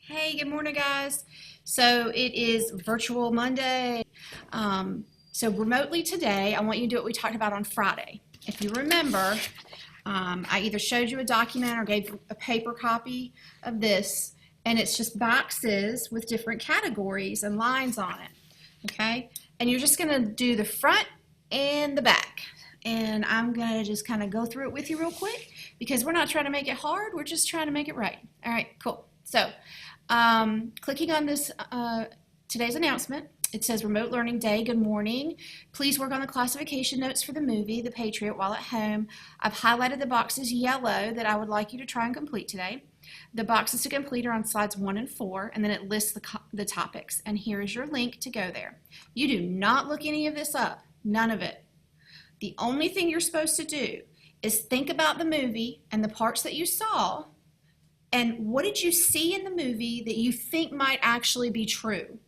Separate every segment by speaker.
Speaker 1: Hey, good morning, guys. So it is Virtual Monday. So remotely today, I want you to do what we talked about on Friday. If you remember, I either showed you a document or gave a paper copy of this, and it's just boxes with different categories and lines on it, okay? And you're just gonna do the front and the back. And I'm gonna just kind of go through it with you real quick because we're not trying to make it hard, we're just trying to make it right. All right, cool. So clicking on this today's announcement, it says Remote Learning Day. Good morning. Please work on the classification notes for the movie, The Patriot, while at home. I've highlighted the boxes yellow that I would like you to try and complete today. The boxes to complete are on slides 1 and 4, and then it lists the topics. And here is your link to go there. You do not look any of this up, none of it. The only thing you're supposed to do is think about the movie and the parts that you saw, and what did you see in the movie that you think might actually be true?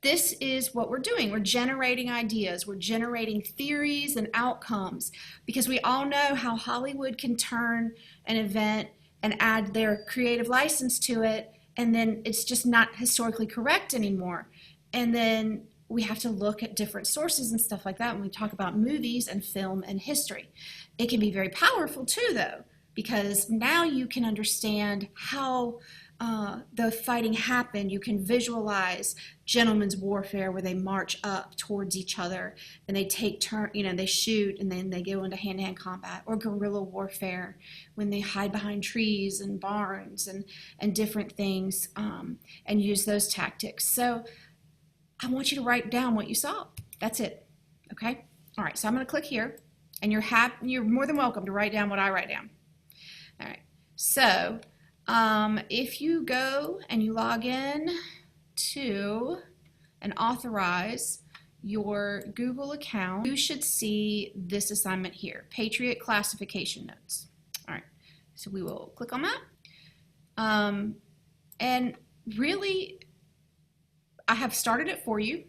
Speaker 1: This is what we're doing. We're generating ideas. We're generating theories and outcomes because we all know how Hollywood can turn an event and add their creative license to it, and then it's just not historically correct anymore. And then we have to look at different sources and stuff like that when we talk about movies and film and history. It can be very powerful too, though, because now you can understand how the fighting happened. You can visualize gentlemen's warfare where they march up towards each other and they take turn, they shoot and then they go into hand-to-hand combat, or guerrilla warfare when they hide behind trees and barns and different things and use those tactics. So I want you to write down what you saw. That's it. Okay? All right, so I'm going to click here, and you're more than welcome to write down what I write down. All right, so if you go and you log in to and authorize your Google account, you should see this assignment here, Patriot Classification Notes. All right, so we will click on that. And really, I have started it for you.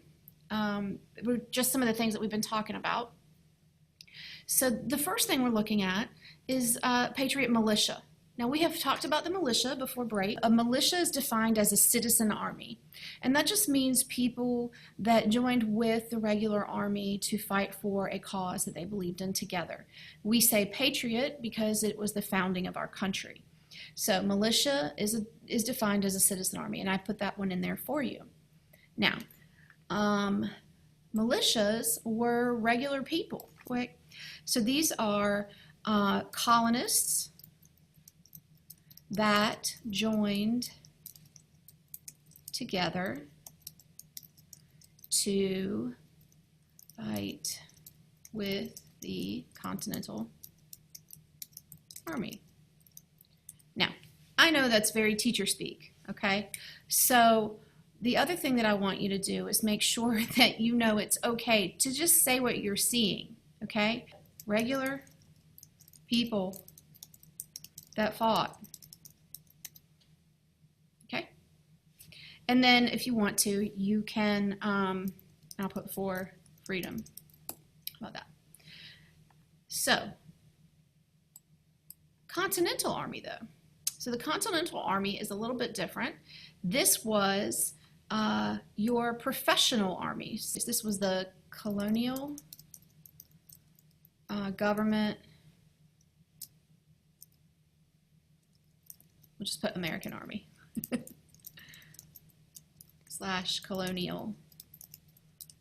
Speaker 1: Just some of the things that we've been talking about. So the first thing we're looking at is Patriot Militia. Now, we have talked about the militia before break. A militia is defined as a citizen army, and that just means people that joined with the regular army to fight for a cause that they believed in together. We say Patriot because it was the founding of our country. So militia is defined as a citizen army, and I put that one in there for you. Now, militias were regular people. Quick. So these are colonists that joined together to fight with the Continental Army. Now, I know that's very teacher speak, okay? So the other thing that I want you to do is make sure that you know it's okay to just say what you're seeing, okay? Regular people that fought. Okay? And then if you want to, you can, I'll put for freedom. How about that? So, Continental Army though. So the Continental Army is a little bit different. This was your professional armies. This was the colonial government. We'll just put American Army / colonial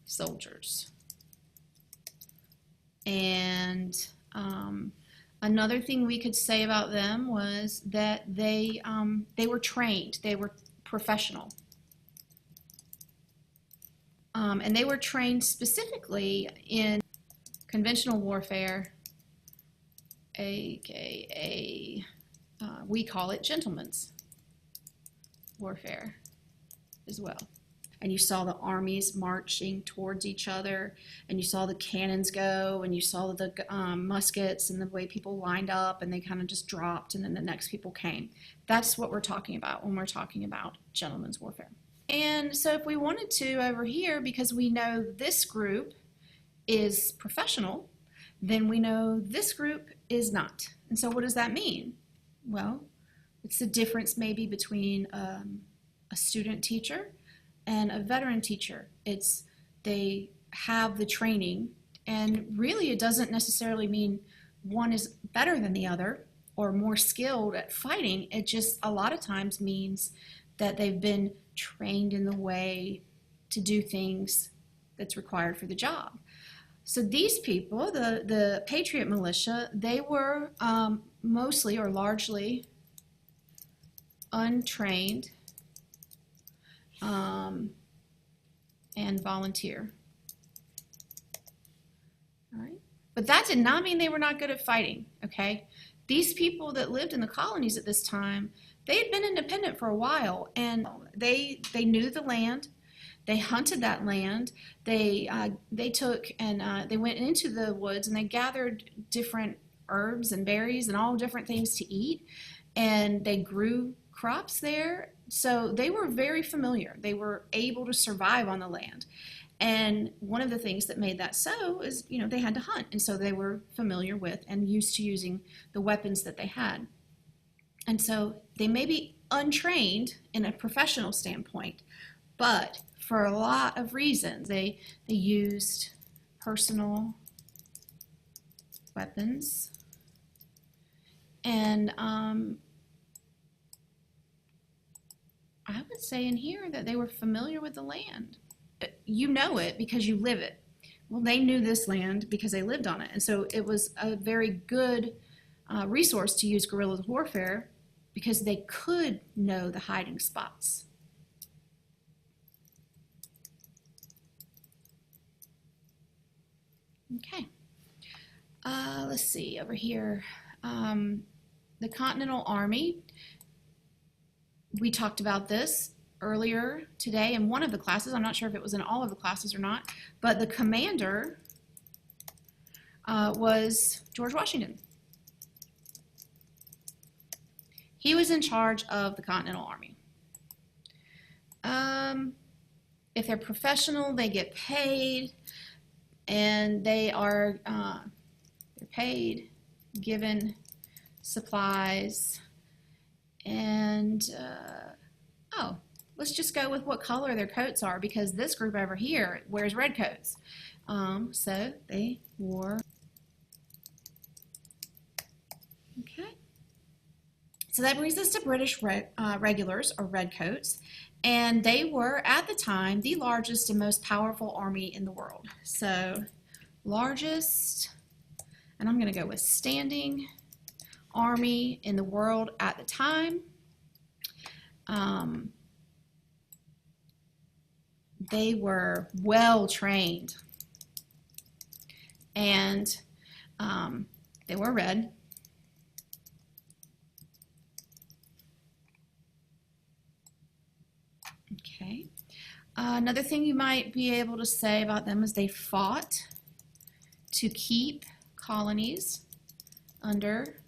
Speaker 1: soldiers. And another thing we could say about them was that they were trained. They were professional. And they were trained specifically in conventional warfare, aka we call it gentlemen's warfare as well. And you saw the armies marching towards each other, and you saw the cannons go, and you saw the muskets and the way people lined up, and they kind of just dropped, and then the next people came. That's what we're talking about when we're talking about gentlemen's warfare. And so if we wanted to over here, because we know this group is professional, then we know this group is not. And so what does that mean? Well, it's the difference maybe between a student teacher and a veteran teacher. They have the training, and really it doesn't necessarily mean one is better than the other or more skilled at fighting. It just a lot of times means that they've been trained in the way to do things that's required for the job. So these people, the Patriot militia, they were mostly or largely untrained and volunteer. All right. But that did not mean they were not good at fighting, okay? These people that lived in the colonies at this time, they had been independent for a while, and they knew the land. They hunted that land. They took and they went into the woods and they gathered different herbs and berries and all different things to eat, and they grew crops there. So they were very familiar. They were able to survive on the land. And one of the things that made that so is, they had to hunt, and so they were familiar with and used to using the weapons that they had. And so they may be untrained in a professional standpoint, but for a lot of reasons, they used personal weapons. And I would say in here that they were familiar with the land. You know it because you live it. Well, they knew this land because they lived on it. And so it was a very good resource to use guerrilla warfare because they could know the hiding spots. Okay. Let's see over here. The Continental Army. We talked about this earlier today in one of the classes. I'm not sure if it was in all of the classes or not, but the commander was George Washington. He was in charge of the Continental Army. If they're professional, they get paid, and they are they're paid, given supplies, and let's just go with what color their coats are, because this group over here wears red coats. So they wore, okay. So that brings us to British regulars, or redcoats, and they were at the time the largest and most powerful army in the world. So largest, and I'm going to go with standing army in the world at the time. They were well trained, and they were red. Okay. Another thing you might be able to say about them is they fought to keep colonies under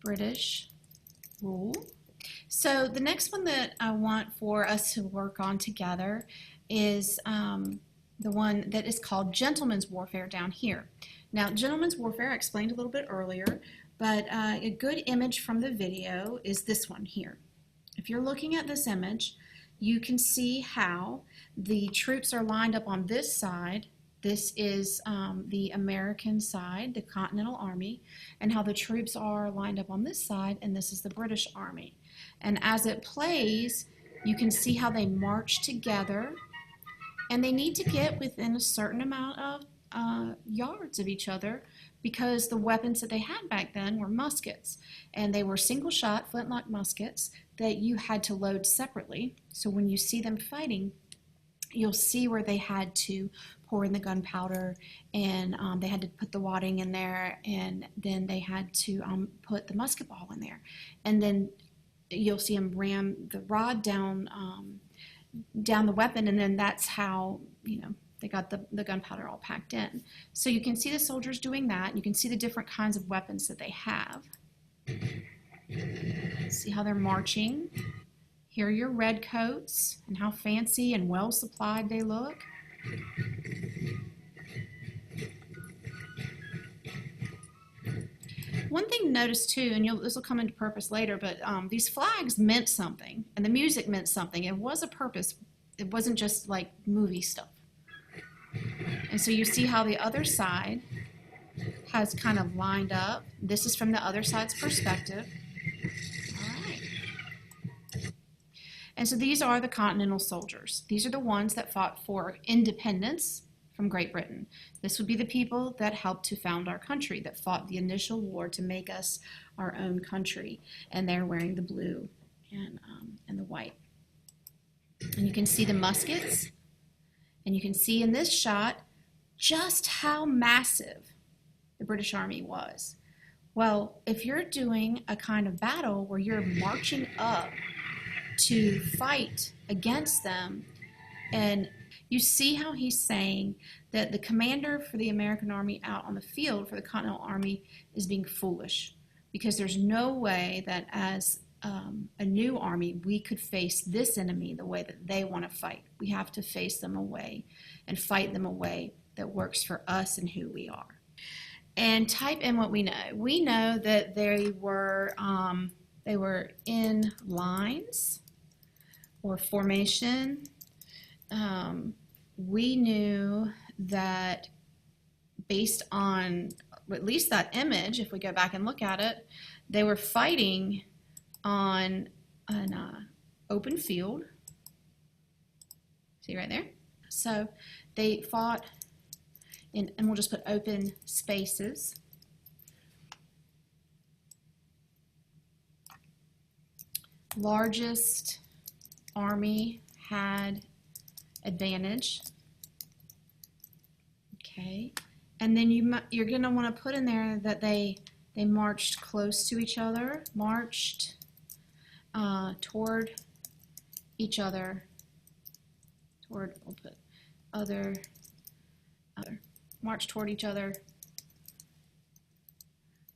Speaker 1: British rule. So the next one that I want for us to work on together is the one that is called gentleman's warfare down here. Now, gentleman's warfare I explained a little bit earlier, but a good image from the video is this one here. If you're looking at this image, you can see how the troops are lined up on this side. This is the American side, the Continental Army, and how the troops are lined up on this side, and this is the British Army. And as it plays, you can see how they march together, and they need to get within a certain amount of yards of each other, because the weapons that they had back then were muskets, and they were single-shot flintlock muskets that you had to load separately. So when you see them fighting, you'll see where they had to pour in the gunpowder, and they had to put the wadding in there, and then they had to put the musket ball in there, and then you'll see them ram the rod down the weapon, and then that's how they got the gunpowder all packed in. So you can see the soldiers doing that. You can see the different kinds of weapons that they have. See how they're marching. Here are your red coats and how fancy and well supplied they look. One thing to notice too, and this will come into purpose later, but these flags meant something, and the music meant something. It was a purpose. It wasn't just like movie stuff. And so you see how the other side has kind of lined up. This is from the other side's perspective. All right. And so these are the Continental soldiers. These are the ones that fought for independence from Great Britain. This would be the people that helped to found our country, that fought the initial war to make us our own country. And they're wearing the blue and the white. And you can see the muskets. And you can see in this shot just how massive the British Army was. Well, if you're doing a kind of battle where you're marching up to fight against them, and you see how he's saying that the commander for the American Army out on the field for the Continental Army is being foolish, because there's no way that as a new army we could face this enemy the way that they want to fight. We have to face them away and fight them a way that works for us and who we are. And type in what we know. We know that they were in lines or formation. We knew that based on at least that image, if we go back and look at it, they were fighting on an open field. See right there? So they fought in, and we'll just put open spaces. Largest army had advantage. Okay, and then you're going to want to put in there that they marched close to each other, marched toward each other, we'll put other, marched toward each other,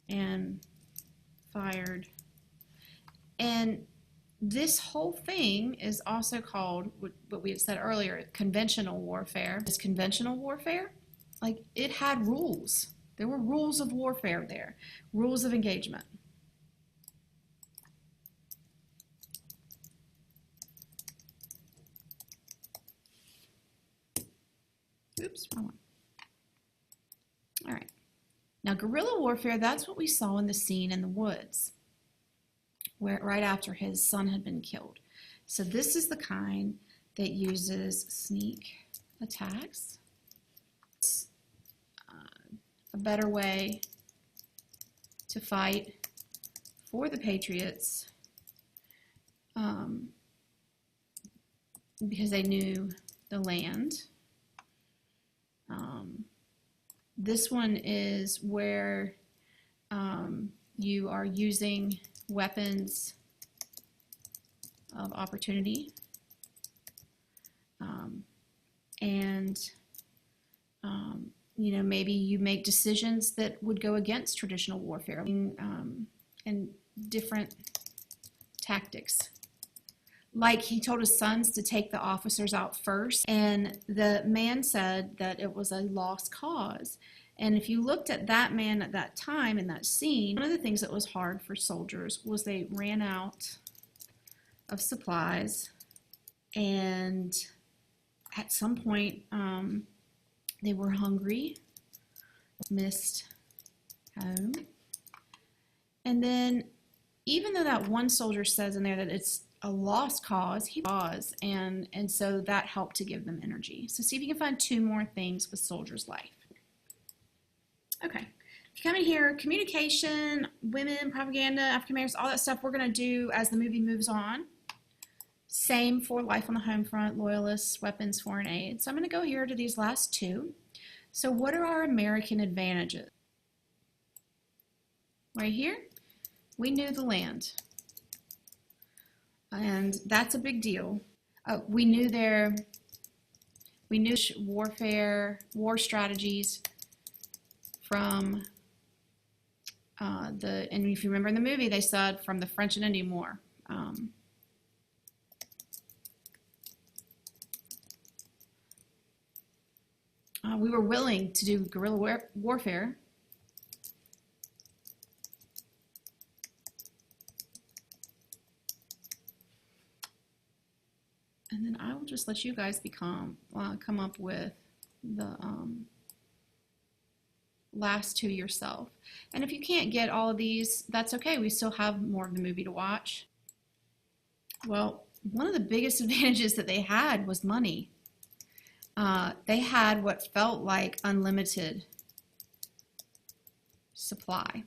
Speaker 1: and fired. And this whole thing is also called, what we had said earlier, conventional warfare. This conventional warfare, like, it had rules. There were rules of warfare there, rules of engagement. Oops, wrong one. All right. Now, guerrilla warfare, that's what we saw in the scene in the woods, where right after his son had been killed. So this is the kind that uses sneak attacks. It's a better way to fight for the Patriots because they knew the land. This one is where you are using weapons of opportunity, you know, maybe you make decisions that would go against traditional warfare and different tactics. Like, he told his sons to take the officers out first, and the man said that it was a lost cause. And if you looked at that man at that time in that scene, one of the things that was hard for soldiers was they ran out of supplies, and at some point they were hungry, missed home. And then, even though that one soldier says in there that it's a lost cause, he was, and so that helped to give them energy. So see if you can find two more things with soldiers' life. Okay, if you come in here, communication, women, propaganda, African Americans, all that stuff we're going to do as the movie moves on. Same for life on the home front, loyalists, weapons, foreign aid. So I'm going to go here to these last two. So what are our American advantages? Right here, we knew the land. And that's a big deal. We knew warfare, war strategies from and if you remember in the movie, they said from the French and Indian War. We were willing to do guerrilla warfare. And then I will just let you guys come up with the last two yourself. And if you can't get all of these, that's okay. We still have more of the movie to watch. Well, one of the biggest advantages that they had was money. They had what felt like unlimited supply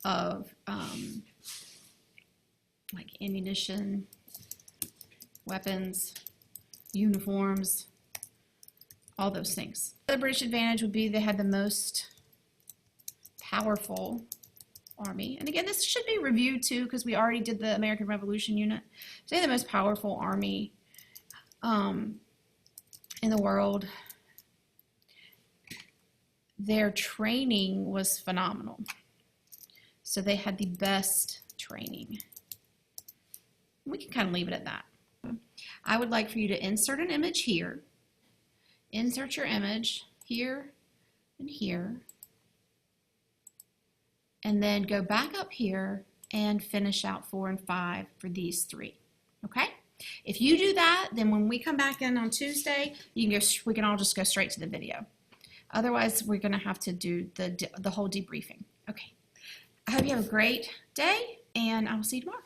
Speaker 1: of like ammunition, weapons, uniforms, all those things. The British advantage would be they had the most powerful army. And again, this should be reviewed too because we already did the American Revolution unit. So they had the most powerful army in the world. Their training was phenomenal. So they had the best training. We can kind of leave it at that. I would like for you to insert an image here. Insert your image here and here. And then go back up here and finish out 4 and 5 for these 3. Okay? If you do that, then when we come back in on Tuesday, we can all just go straight to the video. Otherwise, we're going to have to do the whole debriefing. Okay. I hope you have a great day, and I will see you tomorrow.